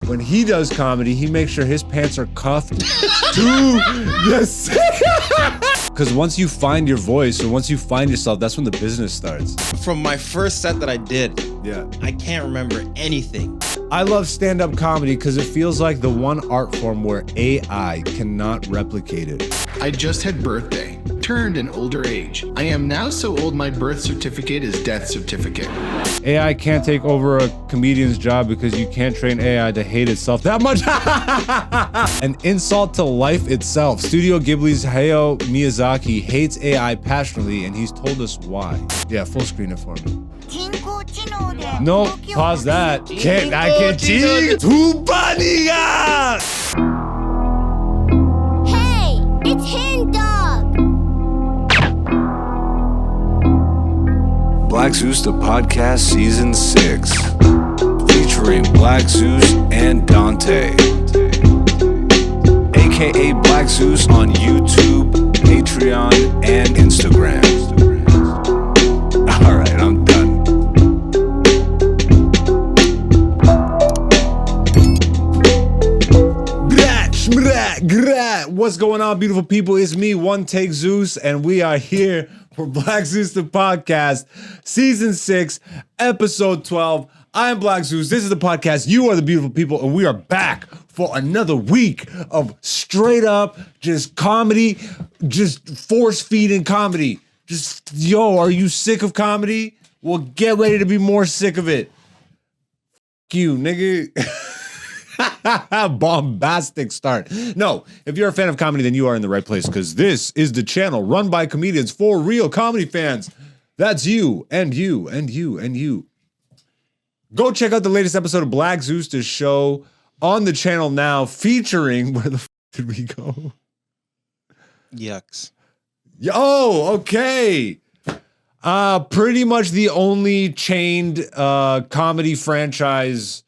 when he does comedy, he makes sure his pants are cuffed to the because once you find your voice or once you find yourself, that's when the business starts. From my first set that I did, I can't remember anything. I love stand-up comedy because it feels like the one art form where AI cannot replicate it. I just had birthday, turned an older age. I am now so old my birth certificate is death certificate. AI can't take over a comedian's job because you can't train AI to hate itself that much. An insult to life itself. Studio Ghibli's Hayao Miyazaki hates AI passionately, and he's told us why. Yeah, full screen it for me. No, pause that. I can't cheat. Hey, it's Hen Dog. Black Zeus the Podcast Season 6, featuring Black Zeus and Dante, aka Black Zeus on YouTube, Patreon, and Instagram. Alright, I'm done. What's going on, beautiful people? It's me, One Take Zeus, and we are here for Black Zeus the Podcast, Season 6, Episode 12. I am Black Zeus. This is the podcast. You are the beautiful people, and we are back for another week of straight up just comedy, just force-feeding comedy. Just, yo, are you sick of comedy? Well, get ready to be more sick of it. F you, nigga. Bombastic start. No, if you're a fan of comedy, then you are in the right place, because this is the channel run by comedians for real comedy fans. That's you, and you, and you, and you. Go check out the latest episode of Black Zeus, the show on the channel now, featuring, where the f did we go? Yucks. Oh, okay. Pretty much the only chained comedy franchise.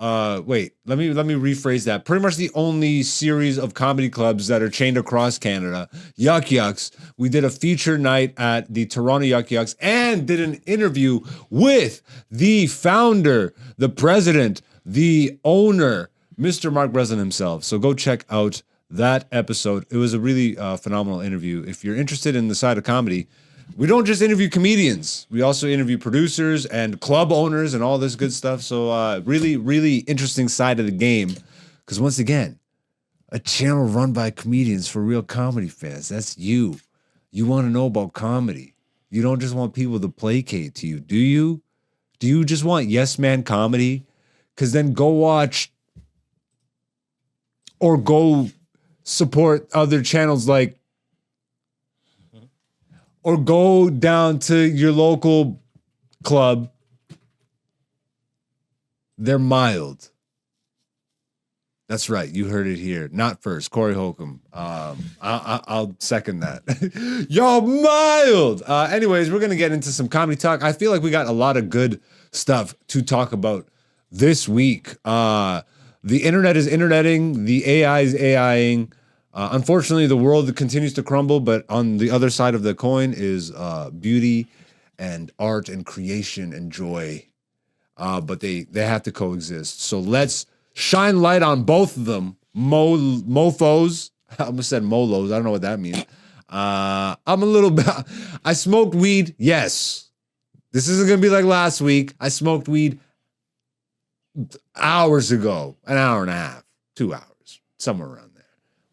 Wait, let me rephrase that. Pretty much the only series of comedy clubs that are chained across Canada. Yuck Yucks. We did a feature night at the Toronto Yuck Yucks and did an interview with the founder, the president, the owner, Mr. Mark Breslin himself. So go check out that episode. It was a really phenomenal interview. If you're interested in the side of comedy, we don't just interview comedians. We also interview producers and club owners and all this good stuff. So really, really interesting side of the game. Because once again, a channel run by comedians for real comedy fans. That's you. You want to know about comedy. You don't just want people to placate to you, do you? Do you just want yes man comedy? Because then go watch or go support other channels like, or go down to your local club. They're mild. That's right. You heard it here. Not first. Corey Holcomb. I'll second that. Y'all mild. Anyways, we're going to get into some comedy talk. I feel like we got a lot of good stuff to talk about this week. The internet is interneting. The AI is AIing. Unfortunately, the world continues to crumble, but on the other side of the coin is beauty and art and creation and joy. But they have to coexist. So let's shine light on both of them. Mofos. I almost said molos. I don't know what that means. I'm a little bit... I smoked weed. Yes. This isn't going to be like last week. I smoked weed hours ago. An hour and a half. 2 hours. Somewhere around there.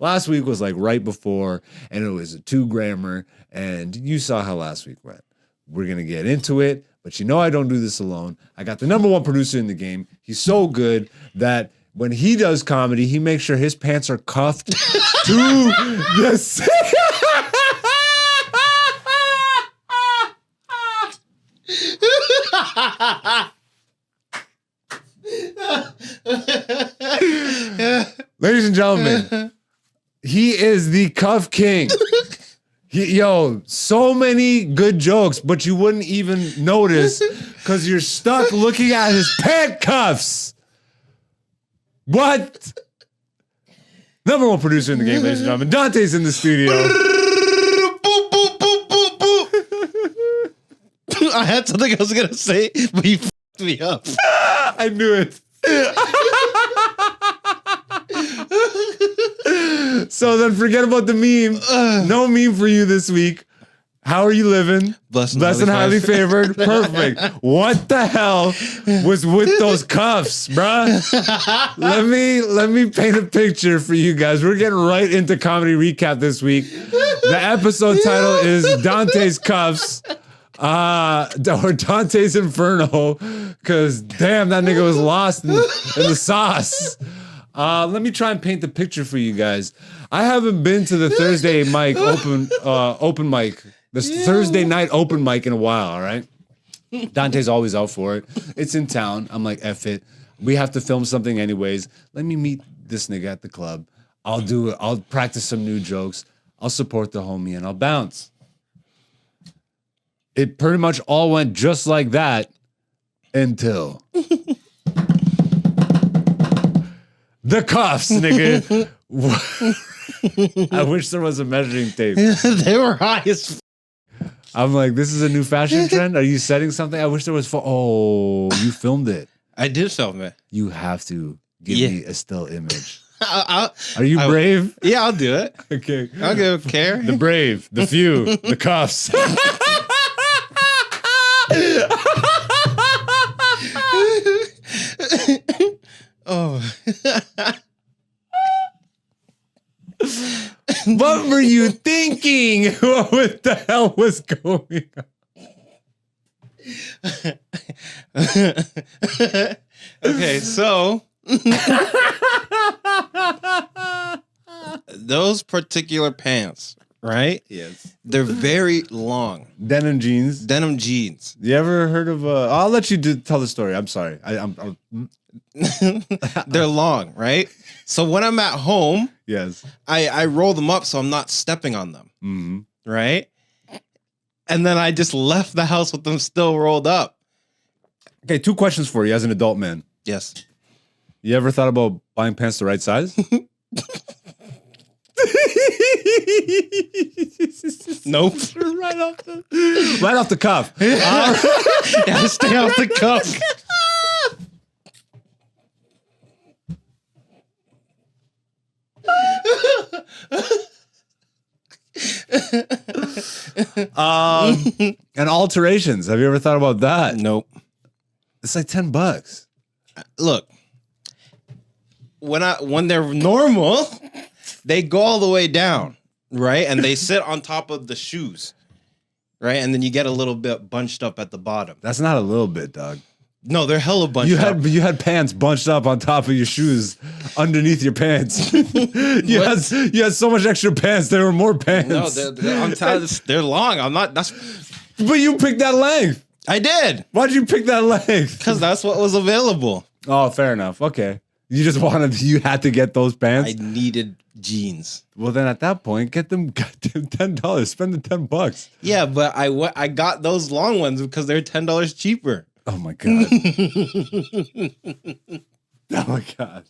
Last week was like right before, and it was a 2-grammer, and you saw how last week went. We're going to get into it, but you know I don't do this alone. I got the #1 producer in the game. He's so good that when he does comedy, he makes sure his pants are cuffed to the... Ladies and gentlemen, he is the Cuff King. Yo, so many good jokes, but you wouldn't even notice because you're stuck looking at his pant cuffs. What? #1 producer in the game, ladies and gentlemen. Dante's in the studio. I had something I was going to say, but he f***ed me up. I knew it. So then forget about the meme. No meme for you this week. How are you living? Blessed and highly favored. Perfect. What the hell was with those cuffs, bruh? Let me paint a picture for you guys. We're getting right into comedy recap this week. The episode title is Dante's Cuffs. Or Dante's Inferno. Because damn, that nigga was lost in the sauce. Let me try and paint the picture for you guys. I haven't been to the Thursday mic open mic. This Thursday night open mic in a while, all right? Dante's always out for it. It's in town. I'm like, F it. We have to film something anyways. Let me meet this nigga at the club. I'll do it. I'll practice some new jokes. I'll support the homie and I'll bounce. It pretty much all went just like that until the cuffs, nigga. I wish there was a measuring tape. They were high as I'm like, this is a new fashion trend? Are you setting something? I wish there was... Oh, you filmed it. I did film it. You have to give me a still image. Are you brave? Yeah, I'll do it. Okay. I'll give care. The brave, the few, the cuffs. Oh. What were you thinking? What the hell was going on? Okay, so those particular pants, right? Yes. They're very long. Denim jeans. Denim jeans. You ever heard of I'll let you tell the story. I'm sorry. They're long, right? So when I'm at home, yes, I roll them up so I'm not stepping on them, right? And then I just left the house with them still rolled up. Okay, 2 questions for you as an adult man. Yes. You ever thought about buying pants the right size? Nope. Right off the cuff. Yeah, stay off the cuff. And alterations. Have you ever thought about that? Nope. It's like $10. Look, when they're normal, they go all the way down, right? And they sit on top of the shoes, right? And then you get a little bit bunched up at the bottom. That's not a little bit, dog. No, they're hella bunched up. You had pants bunched up on top of your shoes underneath your pants. you had so much extra pants. There were more pants. No, they're long. I'm not. But you picked that length. I did. Why'd you pick that length? Because that's what was available. Oh, fair enough. Okay. You had to get those pants? I needed jeans. Well, then at that point, get them goddamn $10. Spend the $10. Yeah, but I got those long ones because they're $10 cheaper. Oh my God. Oh my God.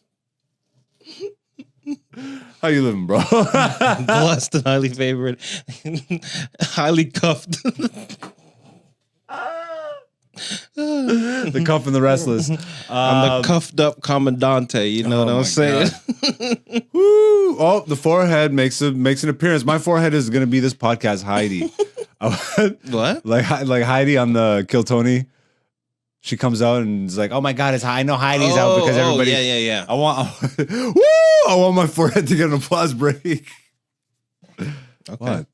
How you living, bro? Blessed and highly favored. Highly cuffed. The cuff and the restless. I'm the cuffed up Commandante. You know what I'm saying? Woo! Oh, the forehead makes an appearance. My forehead is gonna be this podcast, Heidi. What? Like Heidi on the Kill Tony. She comes out and is like, "Oh my God, I know Heidi's out because everybody." Yeah. I want my forehead to get an applause break. Okay. What?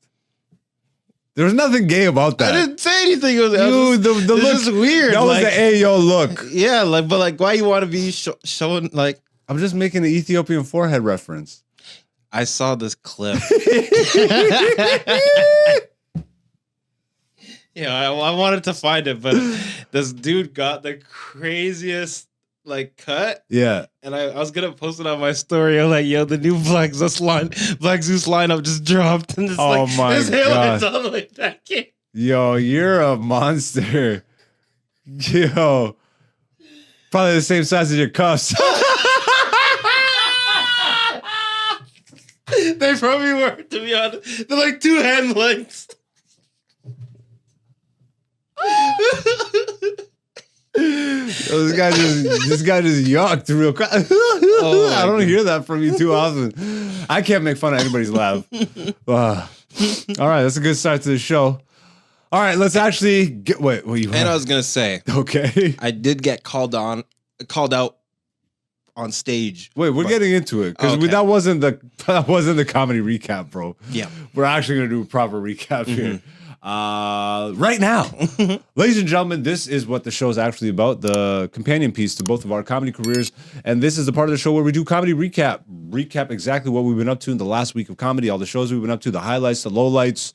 There was nothing gay about that. I didn't say anything. The look is weird. That was the ayo look. Yeah, but why you want to be showing like? I'm just making an Ethiopian forehead reference. I saw this clip. Yeah, I wanted to find it, but this dude got the craziest cut. Yeah. And I was gonna post it on my story. I'm like, yo, the new Black Zeus lineup just dropped. And it's his hairline's all the way back in. Yo, you're a monster. Yo. Probably the same size as your cuffs. They probably were, to be honest. They're like 2 hand lengths. This guy just yucked real quick. I don't hear that from you too often. I can't make fun of anybody's laugh. All right, that's a good start to the show. All right, let's actually get. Wait, what you? And I was gonna say, okay. I did get called out on stage. Wait, we're getting into it because Okay. that wasn't the comedy recap, bro. Yeah. We're actually gonna do a proper recap here. Right now, ladies and gentlemen, this is what the show is actually about, the companion piece to both of our comedy careers. And this is the part of the show where we do comedy recap exactly what we've been up to in the last week of comedy, all the shows we've been up to, the highlights, the lowlights,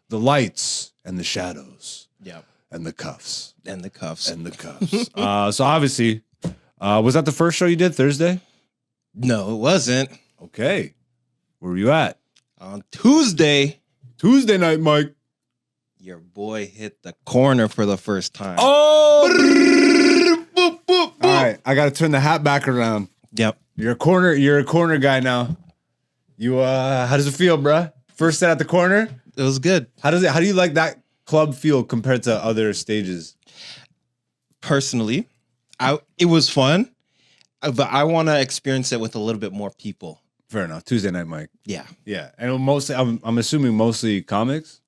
the lights, and the shadows. Yeah. And the cuffs. And the cuffs. So obviously, was that the first show you did Thursday? No, it wasn't. Okay. Where were you at? On Tuesday night, Mike. your boy hit the corner for the first time. Oh! All right, I got to turn the hat back around. Yep. You're a corner guy now. You how does it feel, bruh? First set at the corner? It was good. How do you like that club feel compared to other stages? Personally, it was fun, but I want to experience it with a little bit more people. Fair enough. Tuesday night, Mike. Yeah. Yeah. And mostly I'm assuming mostly comics.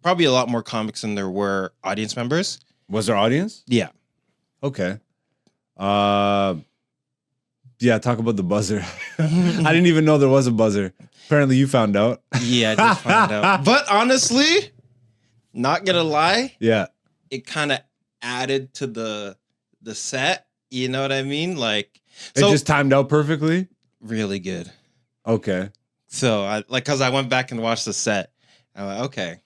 Probably a lot more comics than there were audience members. Was there audience? Yeah. Okay. Yeah, talk about the buzzer. I didn't even know there was a buzzer. Apparently you found out. Yeah, I did find out. But honestly, not gonna lie, Yeah. it kind of added to the set. You know what I mean? Like, It just timed out perfectly? really good. Okay. So because I went back and watched the set. I'm like, okay.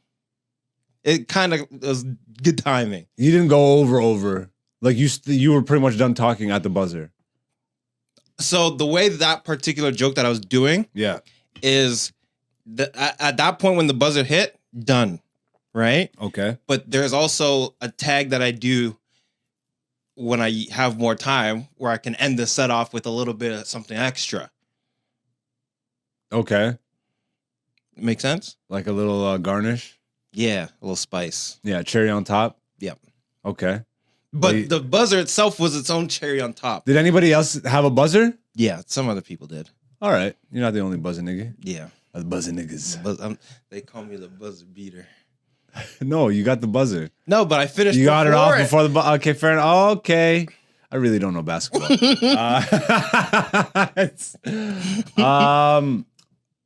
It kind of was good timing. You didn't go over. Like you were pretty much done talking at the buzzer. So the way that particular joke that I was doing Yeah. is at that point when the buzzer hit, done, right? Okay. But there's also a tag that I do when I have more time where I can end the set off with a little bit of something extra. Okay. Make sense? Like a little garnish. Yeah, a little spice. Yeah, cherry on top. Yep. Okay. But Wait. the buzzer itself was its own cherry on top. Did anybody else have a buzzer? Yeah, some other people did. All right. You're not the only buzzer nigga. Yeah. The buzzer niggas. But they call me the buzzer beater. No, you got the buzzer. No, but I finished. You got it off before before the buzzer. Okay, fair enough. Okay. I really don't know basketball.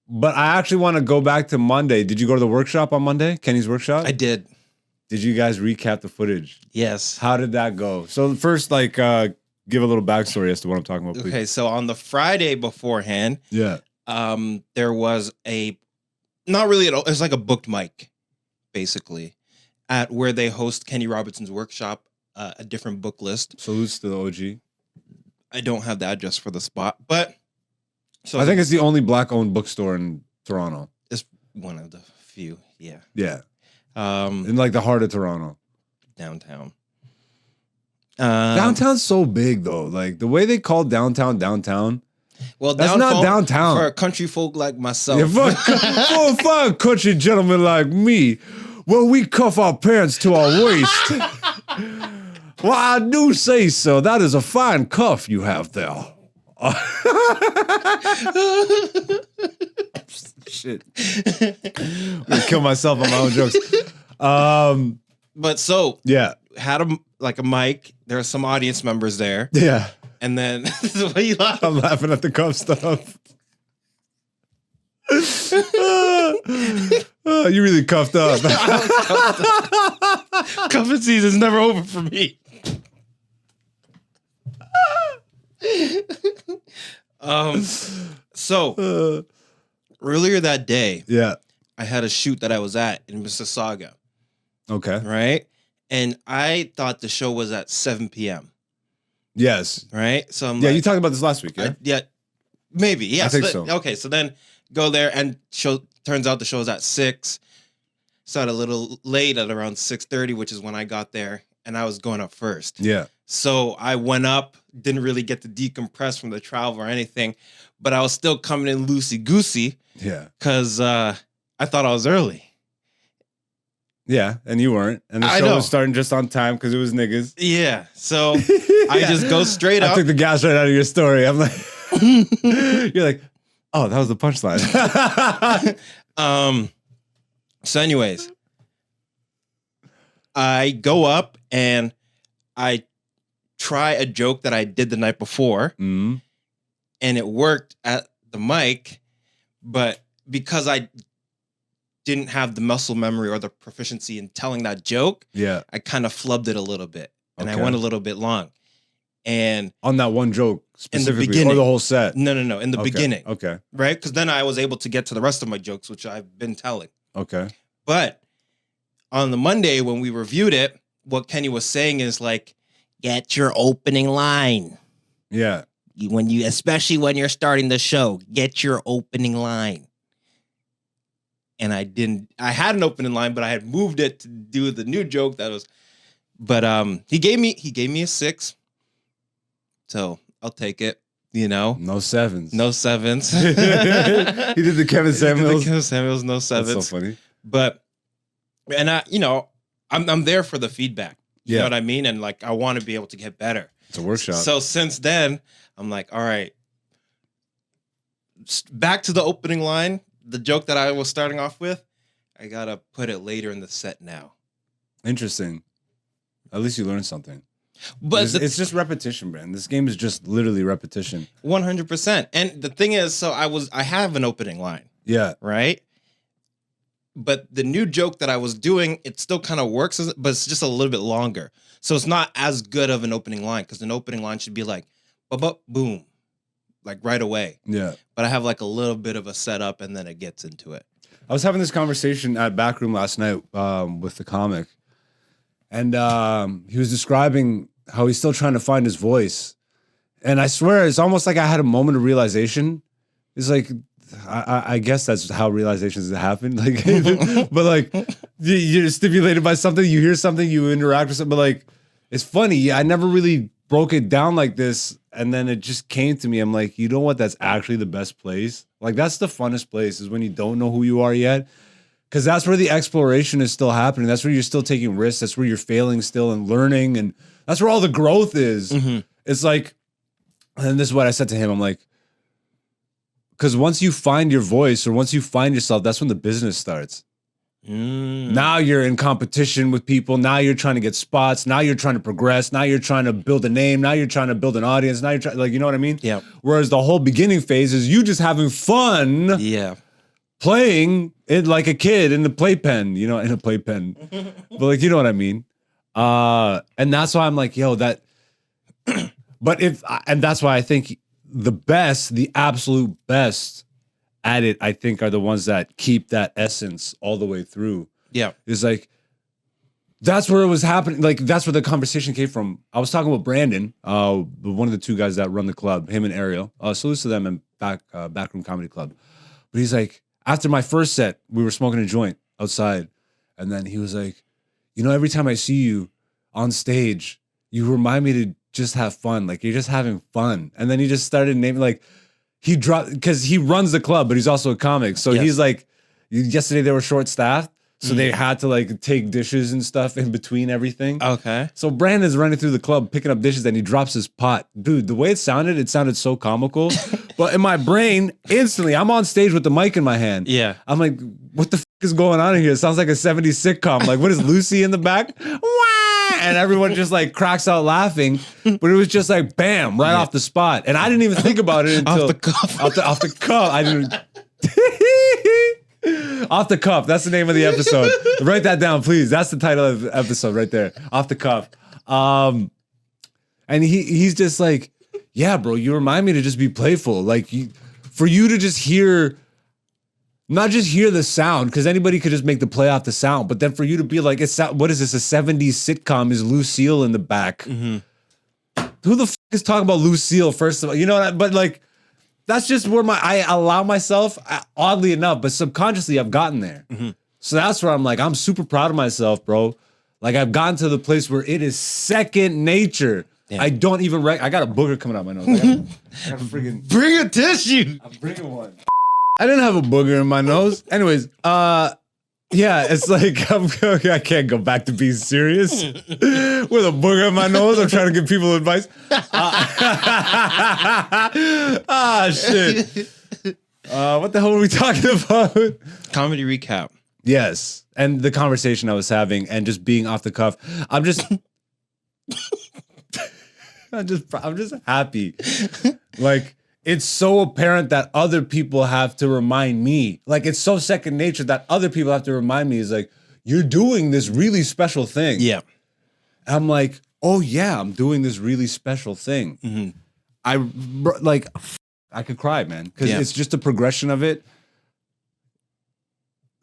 But I actually want to go back to Monday. Did you go to the workshop on Monday? Kenny's workshop? I did. Did you guys recap the footage? Yes. How did that go? So first, give a little backstory as to what I'm talking about, please. Okay, so on the Friday beforehand, Yeah. there was not really at all. It's like a booked mic, basically, at where they host Kenny Robinson's workshop, a different book list. Salutes to the OG. I don't have the address for the spot, but so I think it's the only black-owned bookstore in Toronto. it's one of the few. Yeah. Yeah. Um, In the heart of Toronto. downtown. Downtown's so big though. Like the way they call downtown. Well, That's not downtown. for country folk like myself. Yeah, for a fine country gentleman like me, well, we cuff our pants to our waist. Well, I do say so. That is a fine cuff you have there. Shit. I'm gonna kill myself on my own jokes. But so Yeah. had a mic. There are some audience members there, Yeah. and then what you laugh? I'm laughing at the cuff stuff. You really cuffed up. Cuffing season's never over for me. So earlier that day, Yeah. I had a shoot that I was at in Mississauga, Okay. right? And I thought the show was at 7 p.m. Yes. Right? So I'm Yeah, like, you talked about this last week, yeah? yeah, maybe. Yeah, I think so. Okay, so then go there and turns out the show's at 6. Started a little late at around 6:30, which is when I got there, and I was going up first. Yeah. So I went up, didn't really get to decompress from the travel or anything, but I was still coming in loosey-goosey Yeah. because I thought I was early. Yeah, and you weren't. And the I show know. was starting just on time because it was niggas. Yeah. So I just go straight I up. took the gas right out of your story. I'm like, you're like, oh, that was the punchline. So anyways, I go up and I try a joke that I did the night before, Mhm. and it worked at the mic, but because I didn't have the muscle memory or the proficiency in telling that joke, Yeah. I kind of flubbed it a little bit, and I Okay. went a little bit long. And On that one joke specifically, or beginning. the whole set? no, in the Okay, beginning, Okay. right? Because then I was able to get to the rest of my jokes, which I've been telling. Okay. But on the Monday when we reviewed it, what Kenny was saying is like, get your opening line. Yeah. Especially when you're starting the show, get your opening line. And I had an opening line, but I had moved it to do the new joke but he gave me a 6. So I'll take it, No 7s. No 7s. He did the Kevin Samuels. Kevin Samuels, no 7s. That's so funny. But I'm there for the feedback. You know what I mean? And like I want to be able to get better. It's a workshop. So since then, I'm like, all right, back to the opening line, the joke that I was starting off with, I gotta put it later in the set now. Interesting. At least you learned something. But It's just repetition, man. This game is just literally repetition. 100%. And the thing is, so I have an opening line, Yeah. right? But the new joke that I was doing, it still kind of works, but it's just a little bit longer. So it's not as good of an opening line because an opening line should be like, boom, like right away. Yeah. But I have like a little bit of a setup and then it gets into it. I was having this conversation at Backroom last night with the comic. And he was describing how he's still trying to find his voice. And I swear, it's almost like I had a moment of realization. It's like, I guess that's how realizations happen. Like, but like, you're stimulated by something, you hear something, you interact with something. But like, it's funny. I never really broke it down like this. And then it just came to me. I'm like, you know what? That's actually the best place. Like, that's the funnest place is when you don't know who you are yet. Because that's where the exploration is still happening. That's where you're still taking risks. That's where you're failing still and learning. And that's where all the growth is. Mm-hmm. It's like, and this is what I said to him. I'm like, because once you find your voice or once you find yourself, that's when the business starts. Now you're in competition with people. Now you're trying to get spots. Now you're trying to progress. Now you're trying to build a name. Now you're trying to build an audience. Now you're trying, like, you know what I mean? Yeah. Whereas the whole beginning phase is you just having fun. Yeah. Playing it like a kid in the playpen, in a playpen. But like, you know what I mean? And that's why I'm like, yo, that, and that's why I think the absolute best at it, I think, are the ones that keep that essence all the way through. Yeah. It's like, that's where it was happening. Like, that's where the conversation came from. I was talking with Brandon, one of the two guys that run the club, him and Ariel. Salutes to them and Backroom Comedy Club. But he's like, after my first set, we were smoking a joint outside. And then he was like, every time I see you on stage, you remind me to just have fun. Like, you're just having fun. And then he just started naming, like, he dropped, because he runs the club, but he's also a comic. So he's like, yesterday they were short staffed. So they had to like take dishes and stuff in between everything. Okay. So Brandon's running through the club, picking up dishes, and he drops his pot. Dude, the way it sounded so comical. But in my brain, instantly, I'm on stage with the mic in my hand. Yeah. I'm like, what the is going on in here? It sounds like a 70s sitcom. Like, what is Lucy in the back? Wah! And everyone just like cracks out laughing. But it was just like, bam, right off the spot. And I didn't even think about it until Off the cuff. Off the cuff. I didn't. Off the cuff. That's the name of the episode. Write that down, please. That's the title of the episode right there. Off the cuff. And he's just like, yeah, bro, you remind me to just be playful. Like, for you to just hear, not just hear the sound, because anybody could just make the play off the sound, but then for you to be like, what is this, a 70s sitcom? Is Lucille in the back? Mm-hmm. Who the f is talking about Lucille, first of all? You know what? But like, that's just where I allow myself, oddly enough, but subconsciously I've gotten there. Mm-hmm. So that's where I'm like, I'm super proud of myself, bro. Like, I've gotten to the place where it is second nature. Yeah. I don't even, I got a booger coming out my nose. I got a freaking, bring a tissue. I'm bringing one. I didn't have a booger in my nose. Anyways, Yeah, it's like I can't go back to being serious with a booger in my nose. I'm trying to give people advice. Shit. What the hell were we talking about? Comedy recap. Yes, and the conversation I was having, and just being off the cuff. I'm just happy. Like, it's so apparent that other people have to remind me. Like, it's so second nature that other people have to remind me. Is like, you're doing this really special thing. Yeah. And I'm like, oh yeah, I'm doing this really special thing. Mm-hmm. I could cry, man, because Yeah. it's just a progression of it.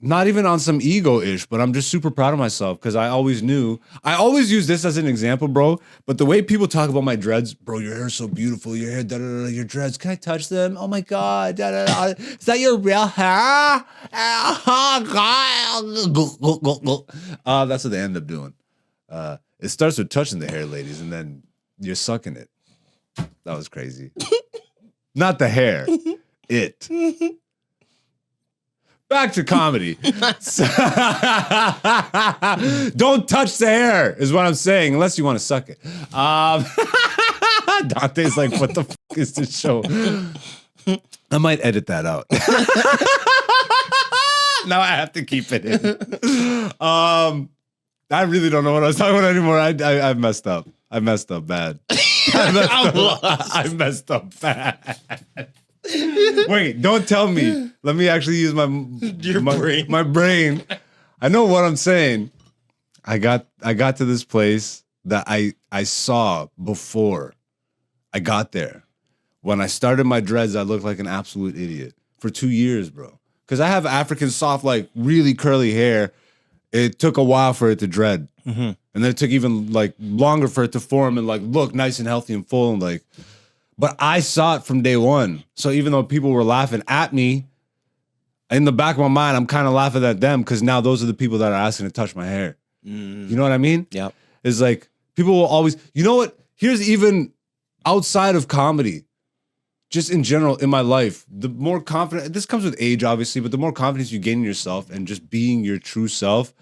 Not even on some ego-ish, but I'm just super proud of myself because I always use this as an example, bro. But the way people talk about my dreads, bro, your hair's so beautiful, your hair, your dreads, can I touch them? Oh my God, is that your real hair? That's what they end up doing. It starts with touching the hair, ladies, and then you're sucking it. That was crazy. Not the hair, it. Back to comedy. Don't touch the hair, is what I'm saying, unless you want to suck it. Dante's like, what the fuck is this show? I might edit that out. Now I have to keep it in. I really don't know what I was talking about anymore. I messed up. I messed up bad. I messed up bad. Wait, don't tell me. Let me actually use my brain. My brain. I know what I'm saying. I got to this place that I saw before I got there. When I started my dreads, I looked like an absolute idiot for 2 years, bro. Because I have African soft, like really curly hair. It took a while for it to dread. Mm-hmm. And then it took even like longer for it to form and like look nice and healthy and full and like. But I saw it from day one. So even though people were laughing at me, in the back of my mind, I'm kind of laughing at them because now those are the people that are asking to touch my hair. Mm. You know what I mean? Yeah. It's like people will always, you know what? Here's even outside of comedy, just in general in my life, the more confident, this comes with age, obviously, but the more confidence you gain in yourself and just being your true self,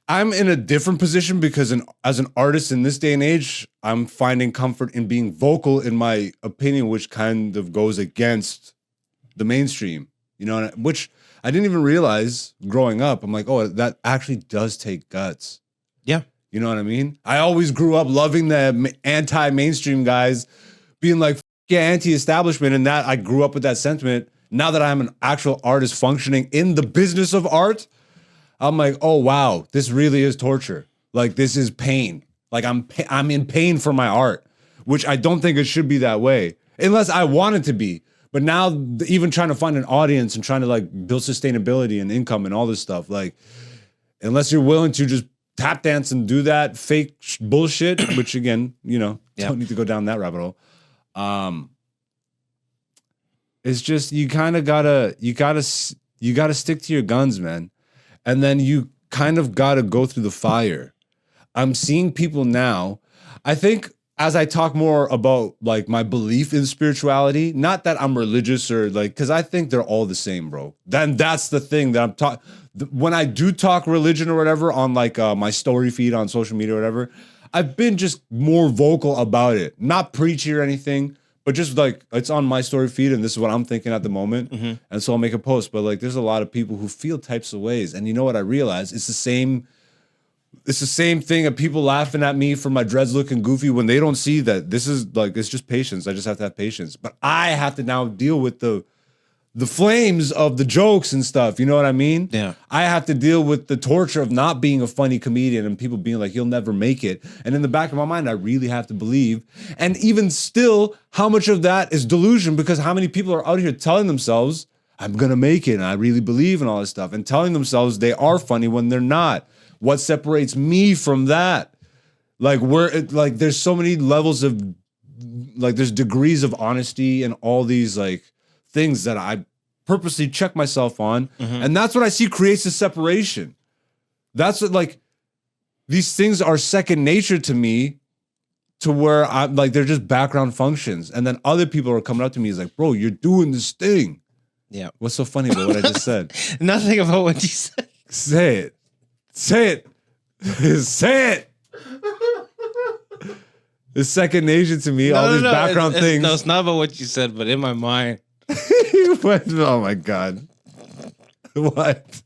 I'm in a different position because as an artist in this day and age, I'm finding comfort in being vocal in my opinion, which kind of goes against the mainstream, you know, which I didn't even realize growing up. I'm like, oh, that actually does take guts. Yeah. You know what I mean? I always grew up loving the anti-mainstream guys being like, yeah, anti-establishment, and that I grew up with that sentiment. Now that I'm an actual artist functioning in the business of art, I'm like, oh wow, this really is torture. Like this is pain. Like I'm in pain for my art, which I don't think it should be that way, unless I want it to be. But now, even trying to find an audience and trying to like build sustainability and income and all this stuff, like unless you're willing to just tap dance and do that fake bullshit, which again, you know, don't need to go down that rabbit hole. It's just you gotta stick to your guns, man. And then you kind of got to go through the fire. I'm seeing people now. I think as I talk more about like my belief in spirituality, not that I'm religious or like, because I think they're all the same, bro. Then that's the thing that I'm talking. When I do talk religion or whatever on like my story feed on social media or whatever, I've been just more vocal about it. Not preachy or anything, but just like it's on my story feed and this is what I'm thinking at the moment. Mm-hmm. And so I'll make a post. But like there's a lot of people who feel types of ways. And you know what I realize? It's the same thing of people laughing at me for my dreads looking goofy when they don't see that this is like, it's just patience. I just have to have patience. But I have to now deal with the flames of the jokes and stuff. You know what I mean? Yeah. I have to deal with the torture of not being a funny comedian and people being like, you'll never make it. And in the back of my mind, I really have to believe. And even still, how much of that is delusion? Because how many people are out here telling themselves, I'm going to make it and I really believe in all this stuff, and telling themselves they are funny when they're not. What separates me from that? Like there's so many levels of like, there's degrees of honesty and all these like things that I purposely check myself on. Mm-hmm. And that's what I see creates a separation. That's what, like, these things are second nature to me, to where I'm like, they're just background functions. And then other people are coming up to me is like, bro, you're doing this thing. Yeah. What's so funny about what I just said? Nothing about what you said. Say it. Say it. Say it. It's second nature to me. All these background things. No, it's not about what you said, but in my mind. Oh my God. What?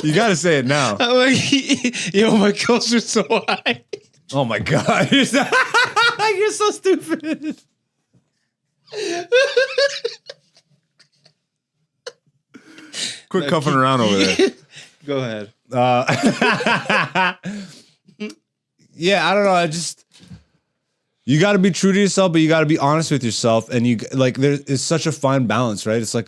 You gotta say it now. I'm like, yo, my goals are so high. Oh my God. You're so stupid. Quit cuffing around over there. Go ahead. Yeah, I don't know. You got to be true to yourself, but you got to be honest with yourself. And you like, there is such a fine balance, right? It's like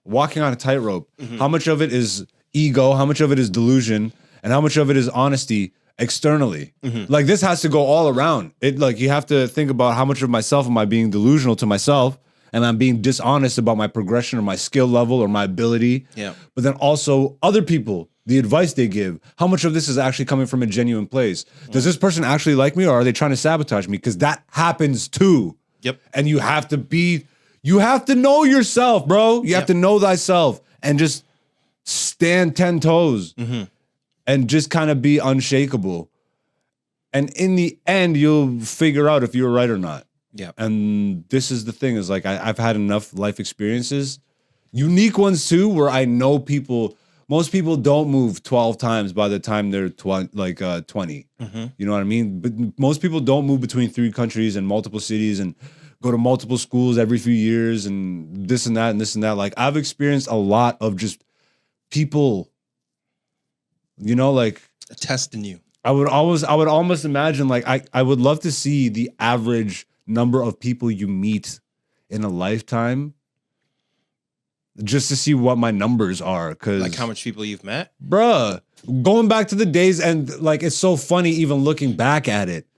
walking on a tightrope. How much of it is ego? How much of it is delusion? And how much of it is honesty externally? Like this has to go all around. Like you have to think about how much of myself am I being delusional to myself, and I'm being dishonest about my progression or my skill level or my ability. Yeah. But then also other people, the advice they give, how much of this is actually coming from a genuine place? Does this person actually like me, or are they trying to sabotage me? Because that happens too. Yep. And you have to know yourself, bro. You have to know thyself and just stand 10 toes and just kind of be unshakable. And in the end, you'll figure out if you're right or not. Yeah. And this is the thing is like, I've had enough life experiences, unique ones too, where I know most people don't move 12 times by the time they're 20. You know what I mean? But most people don't move between 3 countries and multiple cities and go to multiple schools every few years and this and that and this and that. Like I've experienced a lot of just people, like Testing you. I would almost imagine like I would love to see the average number of people you meet in a lifetime just to see what my numbers are. Cause Like how much people you've met? bruh, going back to the days and like, it's so funny even looking back at it.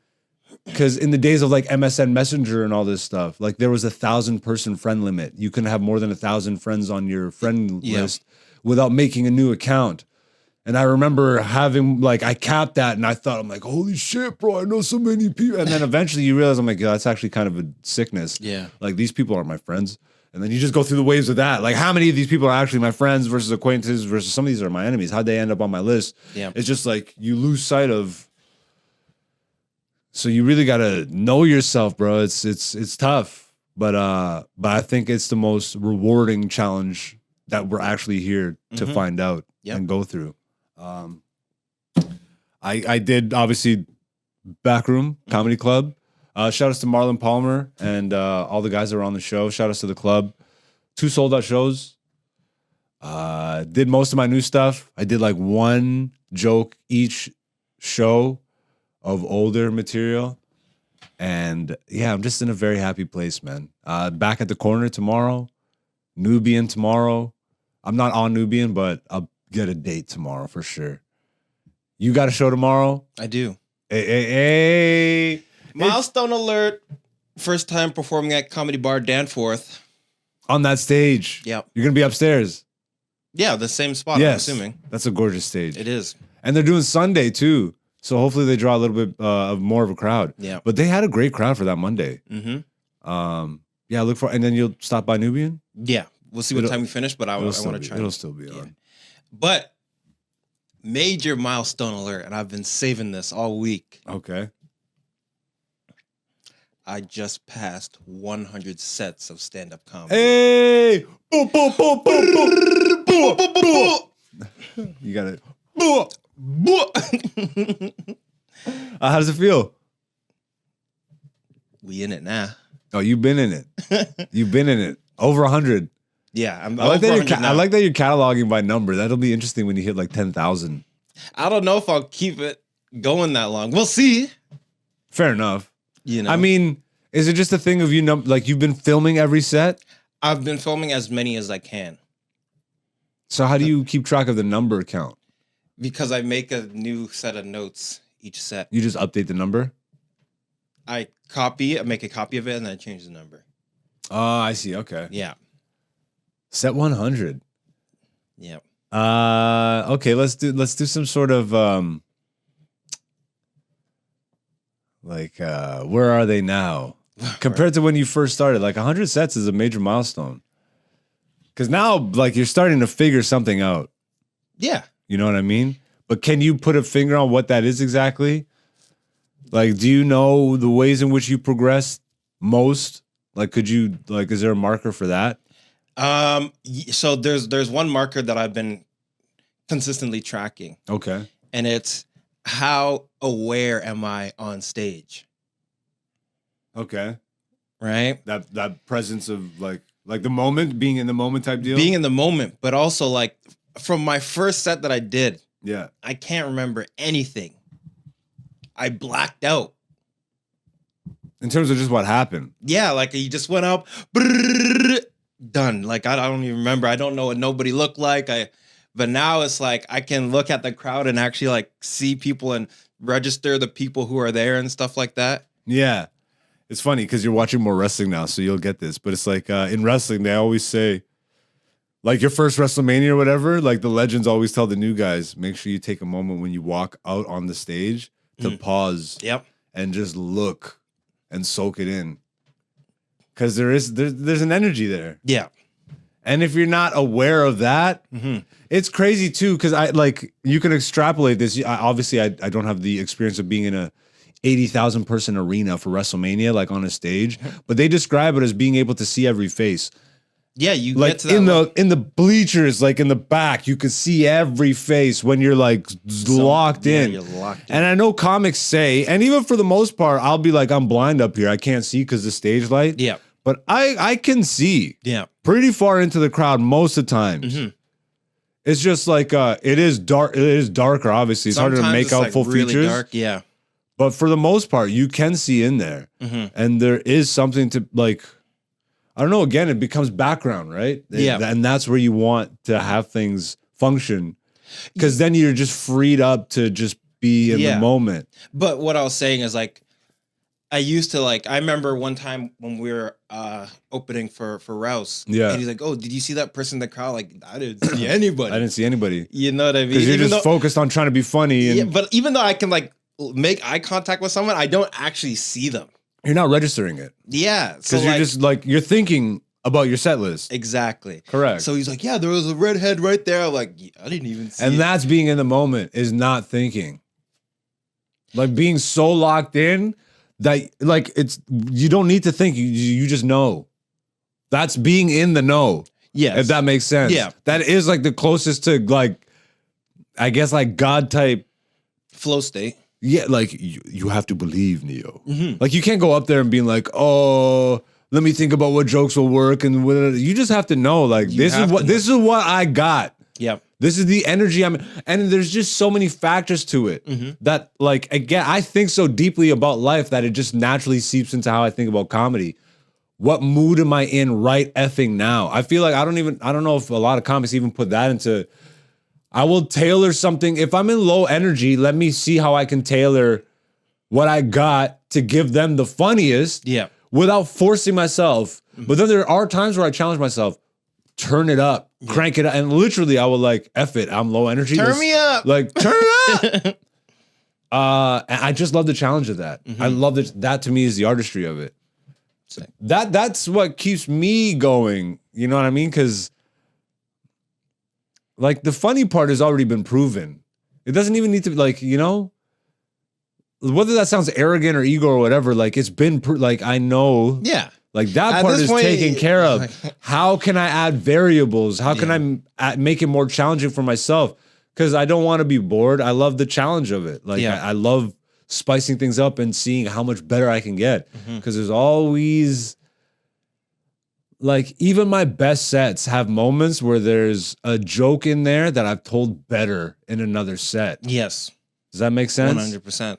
Cause in the days of like MSN Messenger and all this stuff, like there was 1,000-person friend limit. You couldn't have more than 1,000 friends on your friend list without making a new account. And I remember having like, I capped that and I thought, I'm like, holy shit, bro, I know so many people. And then eventually you realize, I'm like, yeah, that's actually kind of a sickness. Yeah. Like these people aren't my friends. And then you just go through the waves of that. Like how many of these people are actually my friends versus acquaintances versus some of these are my enemies? How'd they end up on my list? Yeah. It's just like you lose sight of. So you really got to know yourself, bro. It's tough, but I think it's the most rewarding challenge that we're actually here to find out and go through. I did obviously Backroom Comedy Club. Shout outs to Marlon Palmer and all the guys that were on the show. Shout outs to the club. 2 sold out shows. Did most of my new stuff. I did like 1 joke each show of older material. And yeah, I'm just in a very happy place, man. Back at the corner tomorrow. Nubian tomorrow. I'm not on Nubian, but I'll get a date tomorrow for sure. You got a show tomorrow? I do. Hey. Milestone alert. First time performing at Comedy Bar Danforth. On that stage. Yep. You're going to be upstairs. Yeah, the same spot, Yes. I'm assuming. That's a gorgeous stage. It is. And they're doing Sunday too. So hopefully they draw a little bit of more of a crowd. Yeah. But they had a great crowd for that Monday. Mm-hmm. Yeah, look for, and then you'll stop by Nubian? Yeah. We'll see what time we finish, but I want to try. It'll still be on. But major milestone alert, and I've been saving this all week. Okay. I just passed 100 sets of stand-up comedy. Hey! Boom, boom, boom, boom, boom, boom, boom, boom. You got it. How does it feel? We in it now. Oh, you've been in it. You've been in it. Over 100. Yeah, I'm I like over that 100 now. I like that you're cataloging by number. That'll be interesting when you hit like 10,000. I don't know if I'll keep it going that long. We'll see. Fair enough. You know, I mean, is it just a thing of like you've been filming every set? I've been filming as many as I can So how do you keep track of the number count? because I make a new set of notes each set. You just update the number? I copy it, I make a copy of it, and then I change the number. Oh, I see. Okay. Yeah. Set 100. Yeah. Okay, let's do some sort of where are they now? Compared to when you first started, like 100 sets is a major milestone. Cause now like you're starting to figure something out. Yeah. You know what I mean? But can you put a finger on what that is exactly? Like, do you know the ways in which you progress most? Like, is there a marker for that? So there's one marker that I've been consistently tracking, Okay. and it's how aware am I on stage? Okay. Right? That presence of like the moment, being in the moment type deal? Being in the moment, but also like from my first set that I did, Yeah. I can't remember anything. I blacked out. In terms of just what happened. Yeah, like he just went up, brrrr, done. Like I don't even remember. I don't know what nobody looked like. But now it's like I can look at the crowd and actually like see people and register the people who are there and stuff like that. Yeah. It's funny because you're watching more wrestling now, so you'll get this. But it's like in wrestling, they always say, like your first WrestleMania or whatever, like the legends always tell the new guys, make sure you take a moment when you walk out on the stage to pause Yep. and just look and soak it in. Because there's an energy there. Yeah. And if you're not aware of that, it's crazy too. Because you can extrapolate this. Obviously, I don't have the experience of being in a 80,000 person arena for WrestleMania, like on a stage, but they describe it as being able to see every face. Yeah, you Like get to that in the bleachers, like in the back, you could see every face when you're like locked in. You're locked in. And I know comics say, and even for the most part, I'll be like, I'm blind up here. I can't see because the stage light. Yeah. But I can see pretty far into the crowd most of the times. It's just like it is dark. It is darker, obviously. It's harder to make out like full really features. Dark. Yeah. But for the most part, you can see in there. And there is something to like, I don't know, again, it becomes background, right? Yeah. And that's where you want to have things function. Because then you're just freed up to just be in the moment. But what I was saying is like, I used to like, I remember one time when we were opening for Rouse. Yeah. And he's like, oh, did you see that person in the crowd? Like, I didn't see anybody. I didn't see anybody. You know what I mean? Because you're just focused on trying to be funny. And yeah, but even though I can like make eye contact with someone, I don't actually see them. you're not registering it. Yeah. Because you're just like, you're thinking about your set list. Exactly. Correct. So he's like, yeah, there was a redhead right there. I'm like, yeah, I didn't even see And it. that's being in the moment, is not thinking. Like being so locked in that like you don't need to think. You just know. That's being in the know. Yes. If that makes sense. Yeah. That is like the closest to like, I guess like God type. Flow state. Yeah, like you have to believe, Neo. Like you can't go up there and be like, oh, let me think about what jokes will work and whatever. You just have to know, like this is what I got. Yep. This is the energy I'm, and there's just so many factors to it that, like, again, I think so deeply about life that it just naturally seeps into how I think about comedy. What mood am I in right effing now? I feel like I don't know if a lot of comics even put that into. I will tailor something. If I'm in low energy, let me see how I can tailor what I got to give them the funniest without forcing myself. But then there are times where I challenge myself, turn it up, crank it up. And literally I will like, F it, I'm low energy. Turn me up. Like, turn it up. And I just love the challenge of that. I love that. That to me is the artistry of it. That's what keeps me going. You know what I mean? Because like the funny part has already been proven. It doesn't even need to be like, you know, whether that sounds arrogant or ego or whatever, like it's been like, I know. Yeah. Like that At part this is point, taken care of. How can I add variables? How can I make it more challenging for myself? Because I don't want to be bored. I love the challenge of it. Like I love spicing things up and seeing how much better I can get. Because there's always, like, even my best sets have moments where there's a joke in there that I've told better in another set. Yes. Does that make sense? 100%.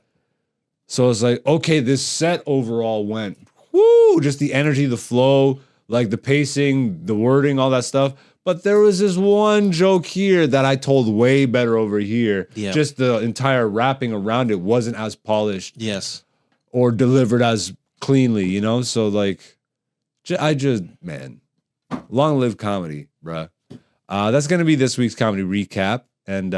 So it's like, okay, this set overall went, whoo, just the energy, the flow, like the pacing, the wording, all that stuff. But there was this one joke here that I told way better over here. Yeah. Just the entire wrapping around it wasn't as polished. Yes. Or delivered as cleanly, you know? So like, man, long live comedy, bruh. That's going to be this week's comedy recap. And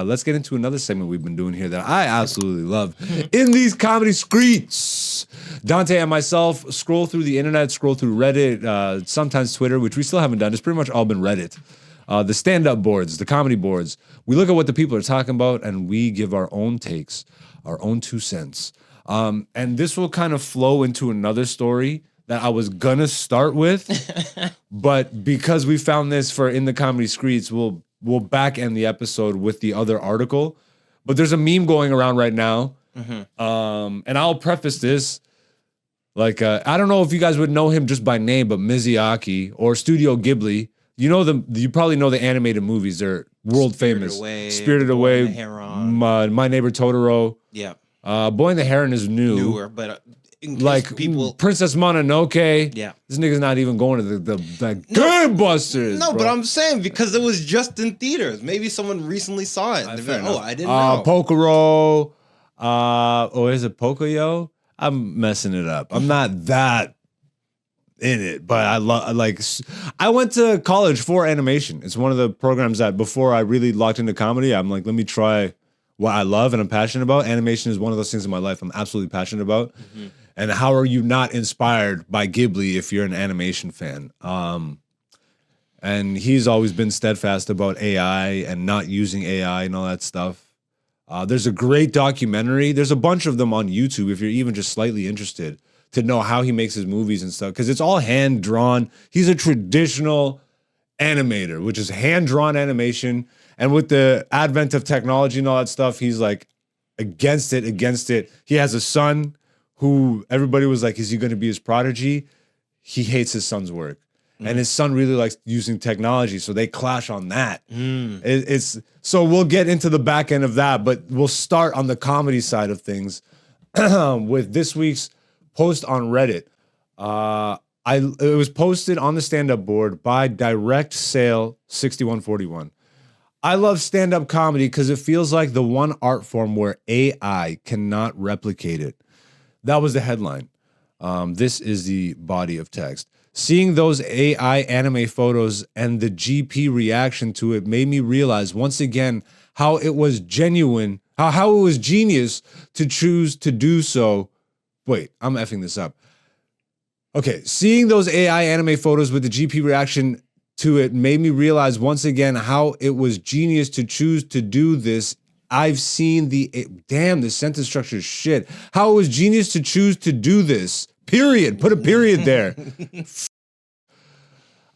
let's get into another segment we've been doing here that I absolutely love. In these Comedy Skreets, Dante and myself scroll through the internet, scroll through Reddit, sometimes Twitter, which we still haven't done. It's pretty much all been Reddit. the stand-up boards, the comedy boards. We look at what the people are talking about and we give our own takes, our own 2 cents. And this will kind of flow into another story that I was gonna start with, but because we found this for in the Comedy Skreets, we'll back end the episode with the other article. But there's a meme going around right now, and I'll preface this. Like, I don't know if you guys would know him just by name, but Miyazaki or Studio Ghibli. You probably know the animated movies. They're world famous. Spirited Away, My Neighbor Totoro. Yeah. Boy and the Heron is Newer, but like people. Princess Mononoke. Yeah. This nigga's not even going to the Gangbusters. No, bro. but I'm saying because it was just in theaters. Maybe someone recently saw it. They're like, I didn't know. Pokoro. Is it Pocoyo? I'm messing it up. I'm not that in it, but I went to college for animation. It's one of the programs that before I really locked into comedy, I'm like, let me try what I love and I'm passionate about. Animation is one of those things in my life I'm absolutely passionate about. And how are you not inspired by Ghibli if you're an animation fan? And he's always been steadfast about AI and not using AI and all that stuff. There's a great documentary. There's a bunch of them on YouTube if you're even just slightly interested to know how he makes his movies and stuff, because it's all hand-drawn. He's a traditional animator, which is hand-drawn animation. And with the advent of technology and all that stuff, he's like against it. He has a son who everybody was like, is he going to be his prodigy? He hates his son's work. And his son really likes using technology, so they clash on that. So we'll get into the back end of that, but we'll start on the comedy side of things with this week's post on Reddit. It was posted on the stand-up board by Direct Sale 6141. I love stand-up comedy because it feels like the one art form where AI cannot replicate it. That was the headline. This is the body of text. Seeing those AI anime photos and the GP reaction to it made me realize once again how it was genuine, how it was genius to choose to do so. Wait, I'm effing this up. Okay, seeing those AI anime photos with the GP reaction to it made me realize once again how it was genius to choose to do this. I've seen the sentence structure is shit. How it was genius to choose to do this. Period. Put a period there.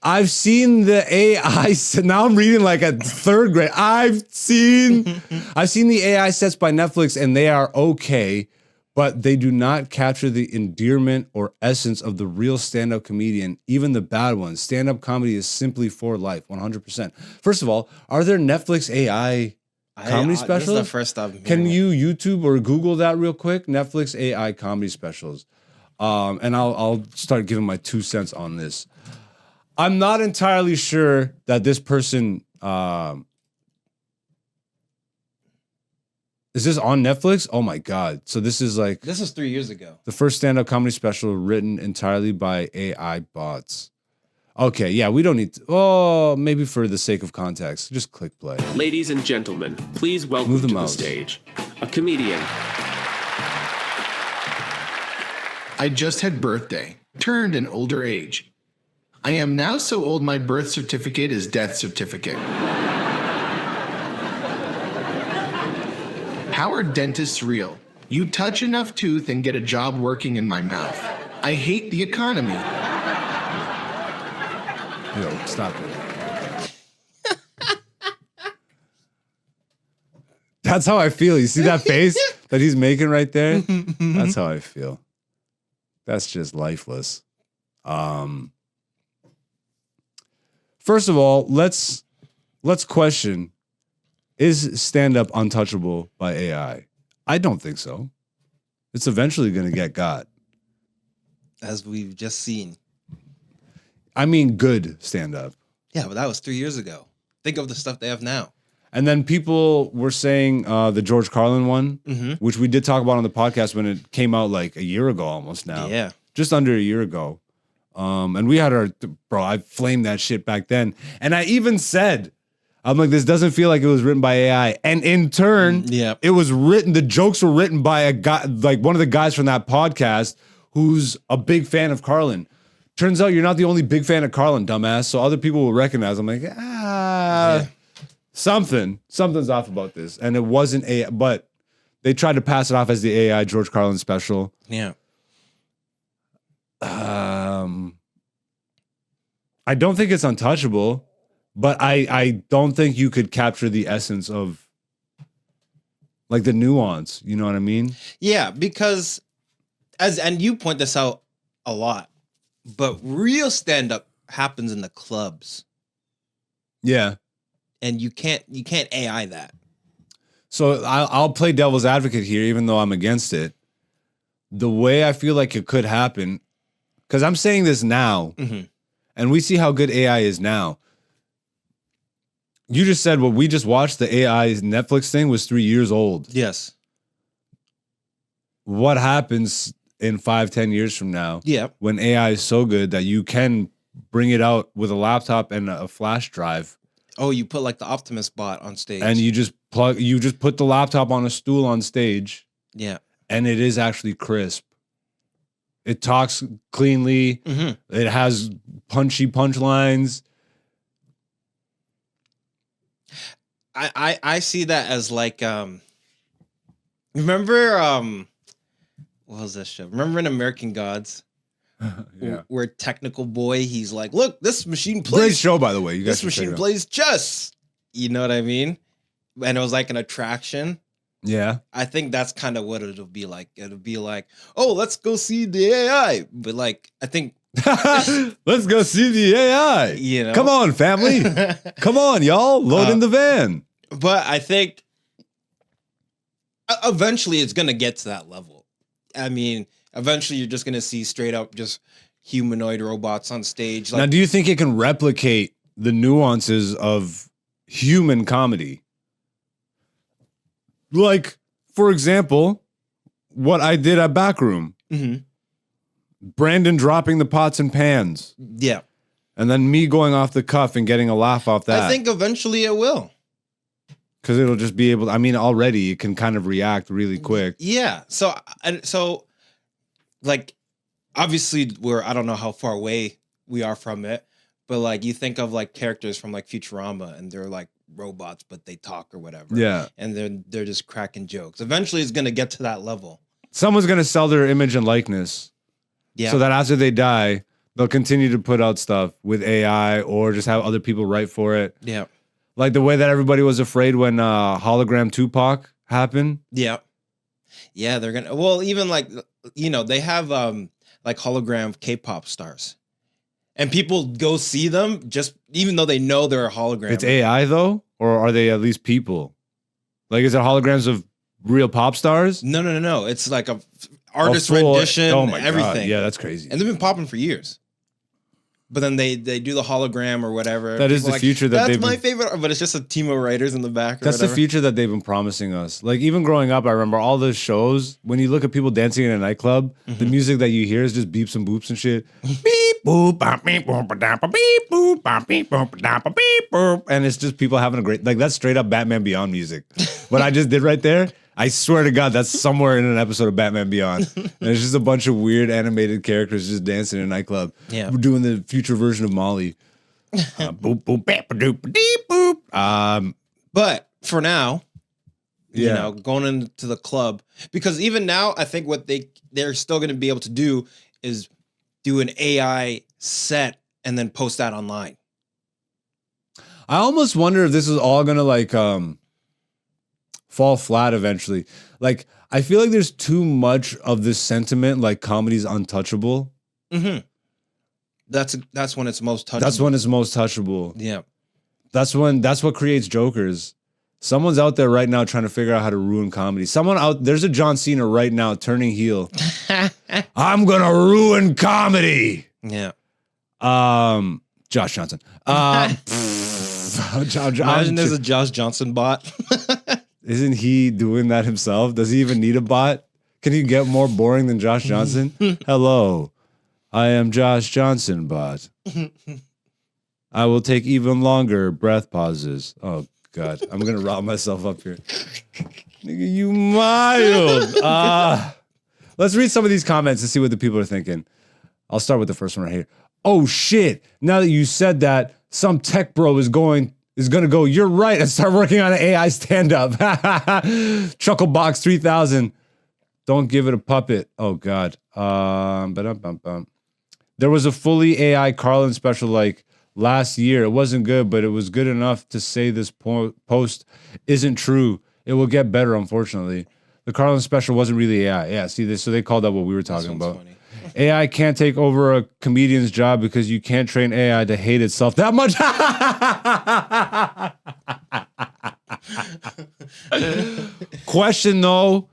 I've seen the AI. Now I'm reading like a third grade. I've seen the AI sets by Netflix and they are okay, but they do not capture the endearment or essence of the real stand-up comedian, even the bad ones. Stand-up comedy is simply for life, 100%. First of all, are there Netflix AI comedy specials? This is the first time. Can you YouTube or Google that real quick? Netflix AI comedy specials. And I'll start giving my 2 cents on this. I'm not entirely sure that this person is this on Netflix? Oh my God. So this is 3 years ago. The first stand-up comedy special written entirely by AI bots. Okay, yeah, we don't need to, maybe for the sake of context, just click play. Ladies and gentlemen, please welcome to the stage a comedian. I just had birthday, turned an older age. I am now so old my birth certificate is death certificate. How are dentists real? You touch enough tooth and get a job working in my mouth. I hate the economy. Yo, stop it. That's how I feel. You see that face that he's making right there? That's how I feel. That's just lifeless. First of all, let's question, is stand-up untouchable by AI? I don't think so. It's eventually going to get got. As we've just seen. I mean, good stand-up. Yeah, but that was 3 years ago. Think of the stuff they have now. And then people were saying the George Carlin one, which we did talk about on the podcast when it came out like a year ago almost now. Yeah. Just under a year ago. And we had I flamed that shit back then. And I even said, I'm like, this doesn't feel like it was written by AI. And in turn, it was written, the jokes were written by a guy, like one of the guys from that podcast who's a big fan of Carlin. Turns out you're not the only big fan of Carlin, dumbass. So other people will recognize. I'm like, something's off about this. And it wasn't AI, but they tried to pass it off as the AI George Carlin special. Yeah. I don't think it's untouchable, but I don't think you could capture the essence of like the nuance. You know what I mean? Yeah, because and you point this out a lot, but real stand-up happens in the clubs. Yeah. And you can't AI that. So I'll play devil's advocate here, even though I'm against it. The way I feel like it could happen, because I'm saying this now, and we see how good AI is now. You just said what we just watched, the AI Netflix thing was 3 years old. Yes. What happens in 5-10 years from now? Yeah. When AI is so good that you can bring it out with a laptop and a flash drive. Oh, you put like the Optimus bot on stage. And you just put the laptop on a stool on stage. Yeah. And it is actually crisp. It talks cleanly. It has punchy punchlines. I see that as like remember what was this show? Remember in American Gods? Yeah. Where Technical Boy, he's like, look, this machine Great plays show, by the way. You guys this machine plays chess. You know what I mean? And it was like an attraction. Yeah. I think that's kind of what it'll be like. It'll be like, oh, let's go see the AI. But like, I think let's go see the AI. You know? Come on, family. Come on, y'all. Load in the van. But I think eventually it's going to get to that level. I mean, eventually you're just going to see straight up just humanoid robots on stage. Like, now, do you think it can replicate the nuances of human comedy? Like, for example, what I did at Backroom. Brandon dropping the pots and pans. Yeah. And then me going off the cuff and getting a laugh off that. I think eventually it will. Because it'll just be able to, I mean, already it can kind of react really quick. Yeah. So like, obviously I don't know how far away we are from it, but like you think of like characters from like Futurama and they're like robots, but they talk or whatever. Yeah. And they're just cracking jokes. Eventually it's going to get to that level. Someone's going to sell their image and likeness. Yeah. So that after they die, they'll continue to put out stuff with AI or just have other people write for it. Yeah. Like the way that everybody was afraid when hologram Tupac happened. Yeah. Yeah, they're gonna. Well, even like they have like hologram K-pop stars, and people go see them just even though they know they're a hologram. It's AI though, or are they at least people? Like, is it holograms of real pop stars? No. It's like a artist rendition. Oh my everything. God. Yeah, that's crazy. And they've been popping for years. But then they do the hologram or whatever. That is the future that that's my favorite, but it's just a team of writers in the back. That's the future that they've been promising us. Like, even growing up, I remember all those shows. When you look at people dancing in a nightclub, the music that you hear is just beeps and boops and shit. Beep boop, bop, beep boop, ba-da, ba, beep boop, bop, beep boop, ba-da, ba, beep boop, and it's just people having a great, like, that's straight up Batman Beyond music. What I just did right there, I swear to God, that's somewhere in an episode of Batman Beyond. And it's just a bunch of weird animated characters just dancing in a nightclub. Yeah. We're doing the future version of Molly. Boop, boop, bap, doop, deep, boop. But for now, Yeah. going into the club, because even now, I think what they're still going to be able to do is do an AI set and then post that online. I almost wonder if this is all gonna like fall flat eventually. Like, I feel like there's too much of this sentiment, like comedy's untouchable. That's when it's most touchable. That's when it's most touchable. Yeah. That's what creates jokers. Someone's out there right now trying to figure out how to ruin comedy. There's a John Cena right now turning heel. I'm gonna ruin comedy. Yeah. Josh Johnson. Imagine there's a Josh Johnson bot. Isn't he doing that himself? Does he even need a bot? Can he get more boring than Josh Johnson? Hello, I am Josh Johnson bot. I will take even longer breath pauses. Oh, God. I'm going to rile myself up here. Nigga, you mild. Let's read some of these comments and see what the people are thinking. I'll start with the first one right here. Oh, shit. Now that you said that, some tech bro is going is gonna go, you're right, and start working on an AI stand-up. Chucklebox 3000. Don't give it a puppet. Oh God. There was a fully AI Carlin special like last year. It wasn't good, but it was good enough to say this post isn't true. It will get better, unfortunately. The Carlin special wasn't really AI. Yeah, see this. So they called out what we were talking about. Funny. AI can't take over a comedian's job because you can't train AI to hate itself that much. Question though,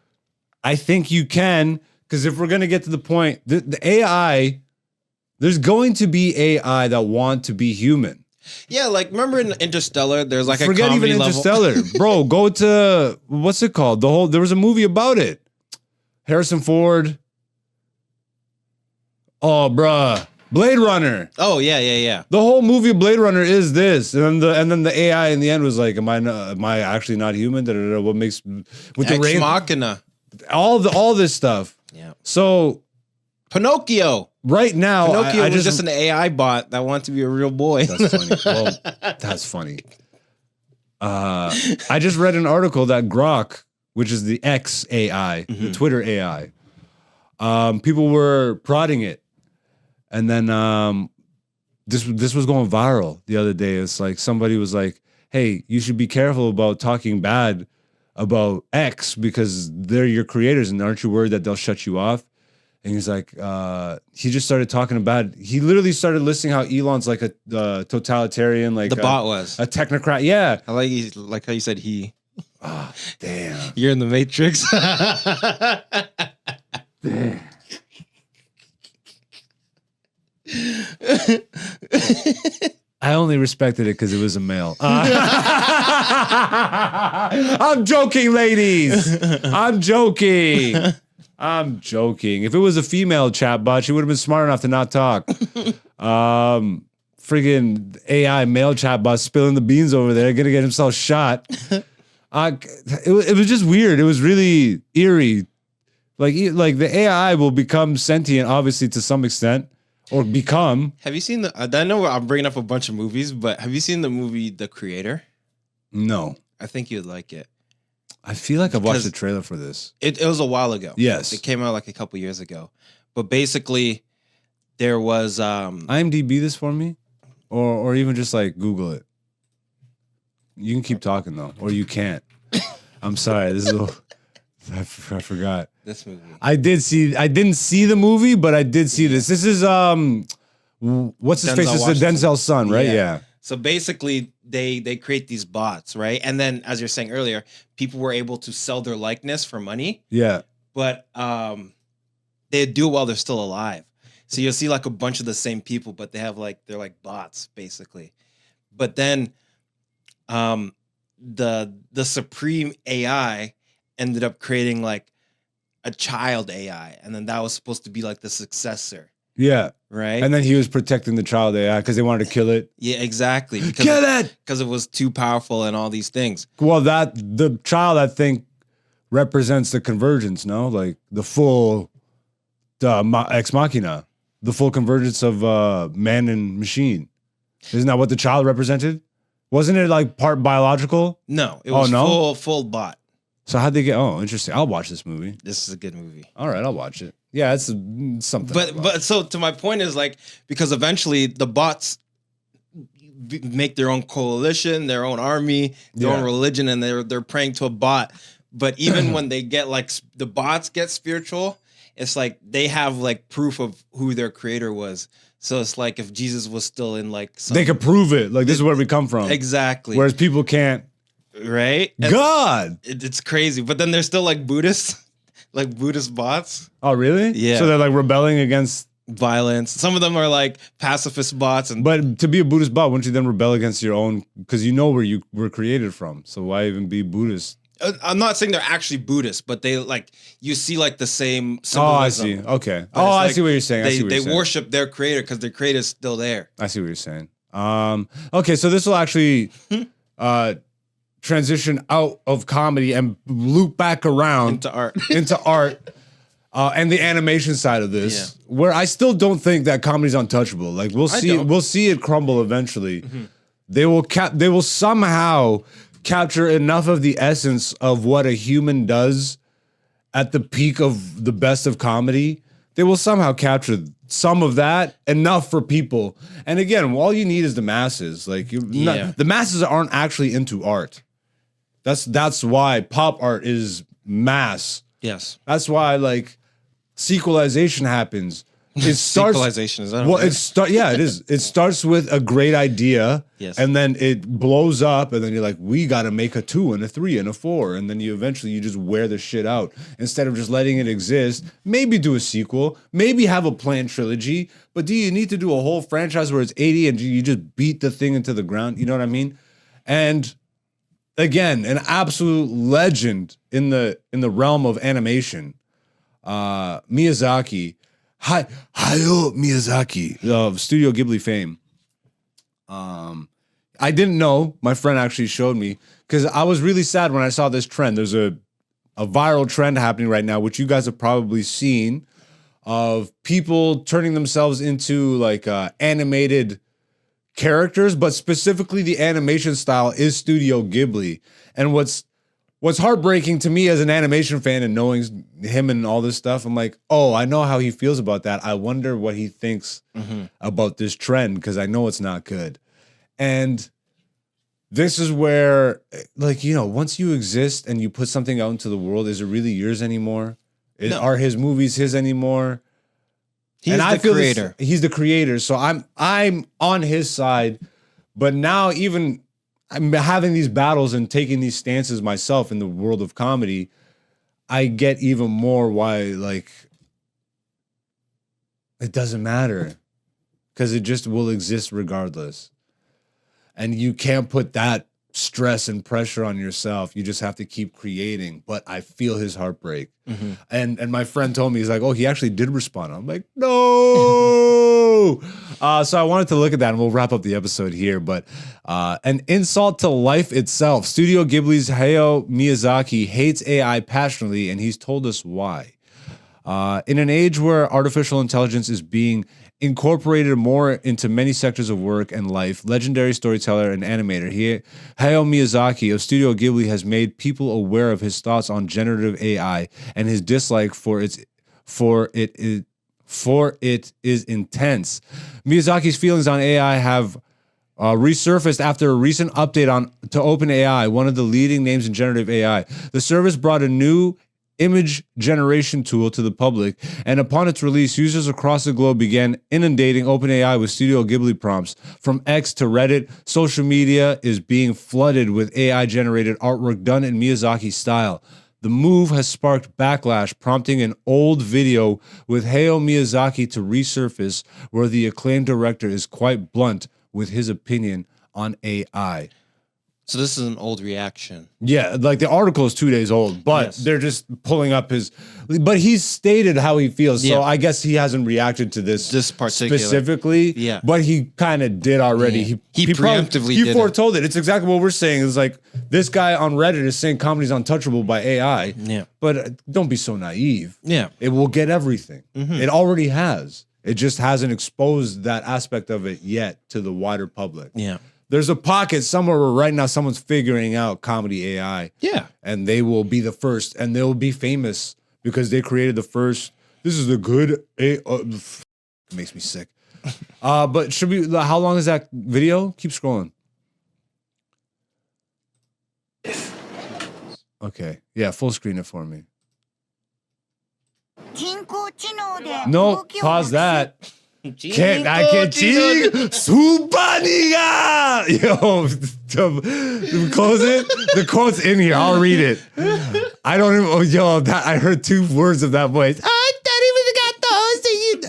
I think you can, because if we're gonna get to the point, the AI, there's going to be AI that want to be human. Yeah, like remember in Interstellar, there's like Forget a comedy even level. Interstellar, bro. Go to what's it called? There was a movie about it. Harrison Ford. Oh, bruh. Blade Runner. Oh yeah. The whole movie of Blade Runner is this, and then the AI in the end was like, "Am I actually not human?" What makes with the Ex Machina, all this stuff. Yeah. So Pinocchio. Right now, Pinocchio I was just an AI bot that wanted to be a real boy. That's funny. Well, that's funny. I just read an article that Grok, which is the X AI, the Twitter AI, people were prodding it. And then this was going viral the other day. It's like somebody was like, hey, you should be careful about talking bad about X because they're your creators and aren't you worried that they'll shut you off? And he's like, he just started talking about, he literally started listing how Elon's like a totalitarian, like the bot was a technocrat. Yeah. I like how you said he. Oh, damn. You're in the Matrix. Damn. I only respected it because it was a male. I'm joking, ladies. I'm joking. If it was a female chatbot, she would have been smart enough to not talk. Friggin' AI male chatbot spilling the beans over there, gonna get himself shot. It was just weird. It was really eerie. Like the AI will become sentient, obviously, to some extent. Or become. Have you seen I know I'm bringing up a bunch of movies, but have you seen the movie The Creator? No. I think you'd like it. I feel like I've watched the trailer for this. It was a while ago. Yes. It came out like a couple years ago. But basically, there was... IMDb this for me? Or even just like Google it. You can keep talking though. Or you can't. I'm sorry. This is I forgot. This movie. I didn't see the movie, but I did see this. This is what's his face? It's the Denzel's son, right? Yeah. So basically they create these bots, right? And then as you're saying earlier, people were able to sell their likeness for money. Yeah. But they do it while they're still alive. So you'll see like a bunch of the same people, but they're like bots, basically. But then the supreme AI ended up creating like a child AI, and then that was supposed to be like the successor. Yeah. Right. And then he was protecting the child AI because they wanted to kill it. Yeah, exactly. Kill it! Because it was too powerful and all these things. Well, the child, I think, represents the convergence, no? Like the full ex machina, the full convergence of man and machine. Isn't that what the child represented? Wasn't it like part biological? No, it was full bot. So how'd they get? Oh, interesting. I'll watch this movie. This is a good movie. All right, I'll watch it. Yeah, it's something. But so to my point is like, because eventually the bots make their own coalition, their own army, their own religion, and they're praying to a bot. But even when they get like the bots get spiritual, it's like they have like proof of who their creator was. So it's like if Jesus was still in like they could prove it. Like this is where we come from. Exactly. Whereas people can't. Right? God! It's crazy. But then they're still like Buddhists, like Buddhist bots. Oh, really? Yeah. So they're like rebelling against violence. Some of them are like pacifist bots. But to be a Buddhist bot, wouldn't you then rebel against your own? Because you know where you were created from. So why even be Buddhist? I'm not saying they're actually Buddhist, but they like, you see like the same symbolism. Oh, I see. Okay. Oh, I see what you're saying. They worship their creator because their creator is still there. I see what you're saying. Okay, so this will actually transition out of comedy and loop back around into art and the animation side of this, where I still don't think that comedy's untouchable. Like we'll see it crumble eventually. they will somehow capture enough of the essence of what a human does at the peak of the best of comedy. They will somehow capture some of that, enough for people. And again, all you need is the masses. Like the masses aren't actually into art. That's why pop art is mass. Yes. That's why like sequelization happens. It starts Sequelization, is that well, okay? it is. It starts with a great idea, Yes. and then it blows up, and then you're like, we got to make a 2 and a 3 and a 4, and then you just wear the shit out instead of just letting it exist. Maybe do a sequel, maybe have a planned trilogy, but do you need to do a whole franchise where it's 80 and you just beat the thing into the ground? You know what I mean? And again, an absolute legend in the realm of animation, Miyazaki. Hayao Miyazaki of Studio Ghibli fame. I didn't know. My friend actually showed me because I was really sad when I saw this trend. There's a viral trend happening right now, which you guys have probably seen, of people turning themselves into like animated characters, but specifically the animation style is Studio Ghibli. And what's heartbreaking to me as an animation fan and knowing him and all this stuff, I'm like, oh, I know how he feels about that. I wonder what he thinks about this trend because I know it's not good. And this is where, like, you know, once you exist and you put something out into the world, is it really yours anymore? No. Are his movies his anymore? He's the creator. He's the creator. So I'm on his side. But now even I'm having these battles and taking these stances myself in the world of comedy, I get even more why, like, it doesn't matter because it just will exist regardless. And you can't put that stress and pressure on yourself. You just have to keep creating. But I feel his heartbreak. And my friend told me, he's like, oh, he actually did respond. I'm like, no. So I wanted to look at that and we'll wrap up the episode here. But an insult to life itself. Studio Ghibli's Hayao Miyazaki hates AI passionately, and he's told us why. In an age where artificial intelligence is being incorporated more into many sectors of work and life, legendary storyteller and animator Hayao Miyazaki of Studio Ghibli has made people aware of his thoughts on generative AI and his dislike for it is intense. Miyazaki's feelings on AI have resurfaced after a recent update to OpenAI, one of the leading names in generative AI. The service brought a new image generation tool to the public, and upon its release, users across the globe began inundating OpenAI with Studio Ghibli prompts. From X to Reddit, social media is being flooded with AI-generated artwork done in Miyazaki style. The move has sparked backlash, prompting an old video with Hayao Miyazaki to resurface, where the acclaimed director is quite blunt with his opinion on AI. So this is an old reaction. Yeah, like the article is 2 days old, but they're just pulling up but he's stated how he feels. So I guess he hasn't reacted to this particular specifically. Yeah. But he kind of did already. Yeah. He preemptively did foretold it. It's exactly what we're saying. It's like this guy on Reddit is saying comedy's untouchable by AI. Yeah. But don't be so naive. Yeah. It will get everything. It already has. It just hasn't exposed that aspect of it yet to the wider public. Yeah. There's a pocket somewhere where right now someone's figuring out comedy AI. Yeah. And they will be the first, and they'll be famous because they created the first. This is the good AI. It makes me sick. But should we, how long is that video? Keep scrolling. Okay. Yeah, full screen it for me. No, pause that. I can't cheat. Supaniga! Yo, close it. The quote's in here. I'll read it. I don't even, I heard 2 words of that voice. I don't even got those.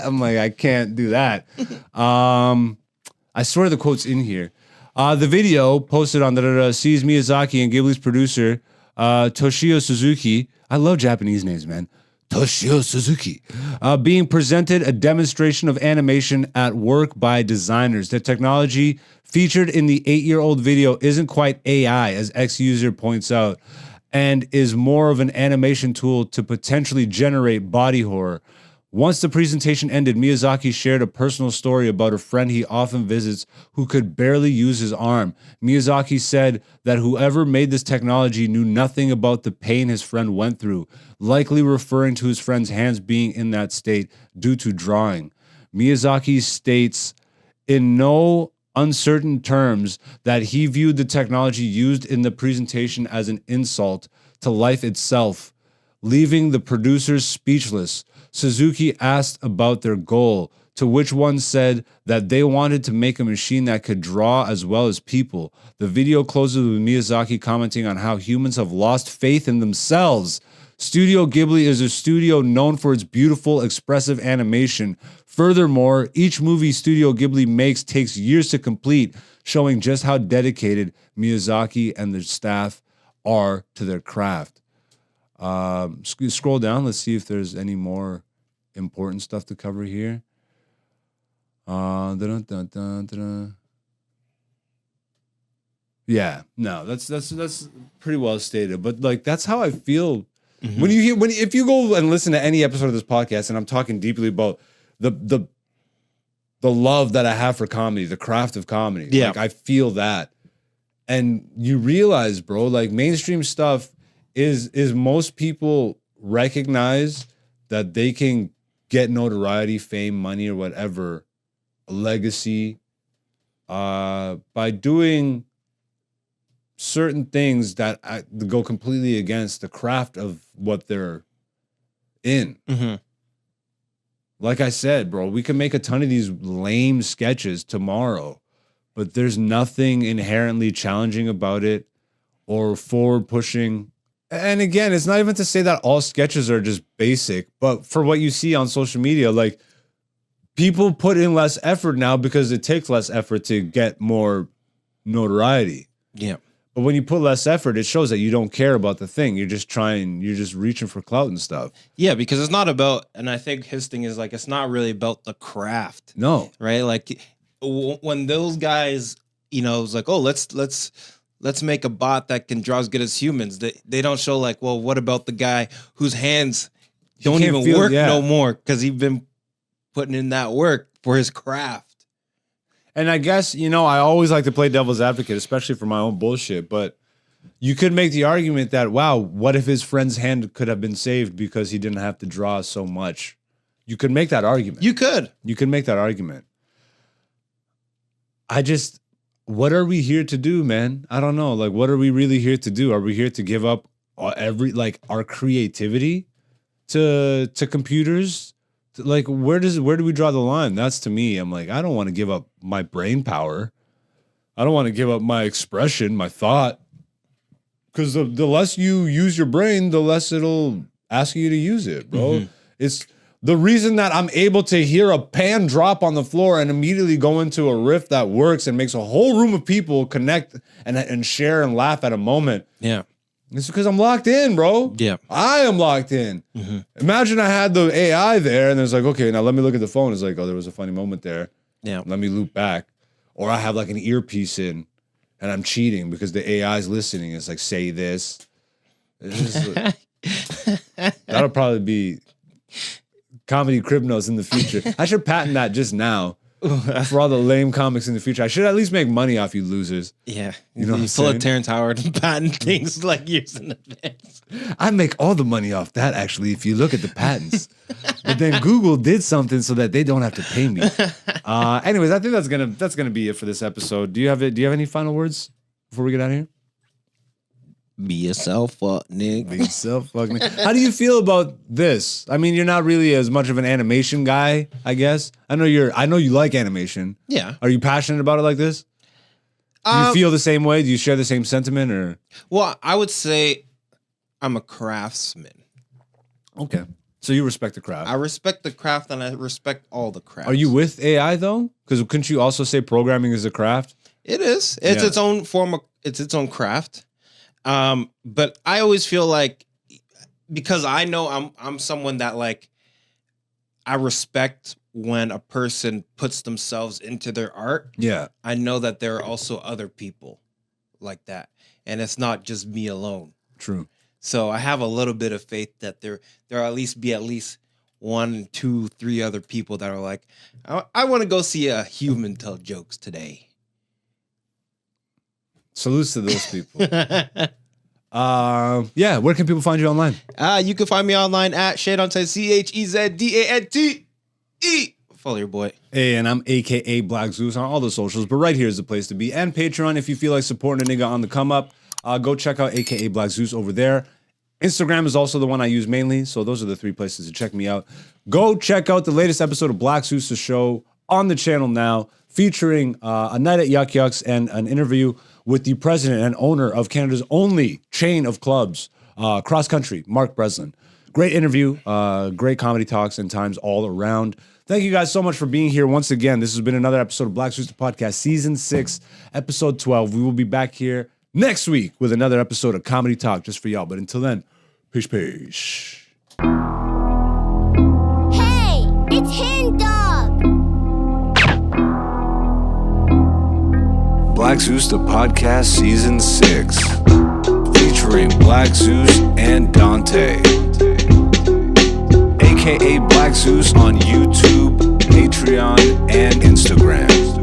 I'm like, I can't do that. I swear the quote's in here. The video posted on sees Miyazaki and Ghibli's producer, Toshio Suzuki. I love Japanese names, man. Toshio Suzuki, being presented a demonstration of animation at work by designers. The technology featured in the 8-year-old video isn't quite AI, as X-User points out, and is more of an animation tool to potentially generate body horror. Once the presentation ended, Miyazaki shared a personal story about a friend he often visits who could barely use his arm. Miyazaki said that whoever made this technology knew nothing about the pain his friend went through, likely referring to his friend's hands being in that state due to drawing. Miyazaki states in no uncertain terms that he viewed the technology used in the presentation as an insult to life itself, leaving the producers speechless. Suzuki asked about their goal, to which one said that they wanted to make a machine that could draw as well as people. The video closes with Miyazaki commenting on how humans have lost faith in themselves. Studio Ghibli is a studio known for its beautiful, expressive animation. Furthermore, each movie Studio Ghibli makes takes years to complete, showing just how dedicated Miyazaki and their staff are to their craft. Scroll down. Let's see if there's any more important stuff to cover here. Yeah, no, that's pretty well stated. But like, that's how I feel when you hear if you go and listen to any episode of this podcast, and I'm talking deeply about the love that I have for comedy, the craft of comedy. Yeah, like I feel that, and you realize, bro, like mainstream stuff is most people recognize that they can get notoriety, fame, money, or whatever, a legacy, by doing certain things that go completely against the craft of what they're in. Like I said, bro, we can make a ton of these lame sketches tomorrow, but there's nothing inherently challenging about it or forward pushing. And again, it's not even to say that all sketches are just basic, but for what you see on social media, like people put in less effort now because it takes less effort to get more notoriety. Yeah. But when you put less effort, it shows that you don't care about the thing. You're just reaching for clout and stuff. Yeah, because it's not about, and I think his thing is like, it's not really about the craft. No. Right? Like when those guys, you know, it's like, oh, let's make a bot that can draw as good as humans. They don't show like, well, what about the guy whose hands don't even work no more because he's been putting in that work for his craft. And I guess, you know, I always like to play devil's advocate, especially for my own bullshit. But you could make the argument that, wow, what if his friend's hand could have been saved because he didn't have to draw so much? You could make that argument. You could make that argument. What are we here to do, man? I don't know. Like, what are we really here to do? Are we here to give up our creativity to computers? Like, where do we draw the line? That's to me, I'm like, I don't want to give up my brain power. I don't want to give up my expression, my thought. Because the less you use your brain, the less it'll ask you to use it, bro. It's the reason that I'm able to hear a pan drop on the floor and immediately go into a riff that works and makes a whole room of people connect and share and laugh at a moment. Yeah. It's because I'm locked in, bro. Yeah. I am locked in. Imagine I had the AI there and it's like, okay, now let me look at the phone. It's like, oh, there was a funny moment there. Yeah. Let me loop back. Or I have like an earpiece in and I'm cheating because the AI is listening. It's like, say this. It's just, that'll probably be Comedy Criminals in the future. I should patent that just now. For all the lame comics in the future. I should at least make money off you losers. Yeah. You know what I'm full saying? of Terrence Howard and patent things like years in advance. I make all the money off that, actually, if you look at the patents. But then Google did something so that they don't have to pay me. Anyways, I think that's gonna be it for this episode. Do you have any final words before we get out of here? Be yourself, fuck, nigga. Be yourself, fuck, nigga. How do you feel about this? I mean, you're not really as much of an animation guy, I guess. I know you like animation. Yeah. Are you passionate about it like this? Do you feel the same way? Do you share the same sentiment, or? Well, I would say I'm a craftsman. Okay. So you respect the craft. I respect the craft and I respect all the crafts. Are you with AI though? Because couldn't you also say programming is a craft? It is. It's its own form of, it's its own craft. But I always feel like, because I know I'm someone that like, I respect when a person puts themselves into their art. Yeah. I know that there are also other people like that. And it's not just me alone. True. So I have a little bit of faith that there at least 1, 2, 3 other people that are like, I want to go see a human tell jokes today. Salutes to those people. Yeah, where can people find you online? You can find me online at Dante, CheZDante. Follow your boy. Hey, and I'm AKA Black Zeus on all the socials, but right here is the place to be. And Patreon, if you feel like supporting a nigga on the come up, go check out AKA Black Zeus over there. Instagram is also the one I use mainly, so those are the 3 places to check me out. Go check out the latest episode of Black Zeus' show on the channel now, featuring a night at Yuck Yucks and an interview with the president and owner of Canada's only chain of clubs, Cross Country, Mark Breslin. Great interview, great comedy talks and times all around. Thank you guys so much for being here once again. This has been another episode of Black Zeus the Podcast, Season 6, Episode 12. We will be back here next week with another episode of Comedy Talk just for y'all. But until then, peace, peace. Hey, it's Hen Dog. Black Zeus the Podcast, Season 6, featuring Black Zeus and Dante, aka Black Zeus on YouTube, Patreon, and Instagram.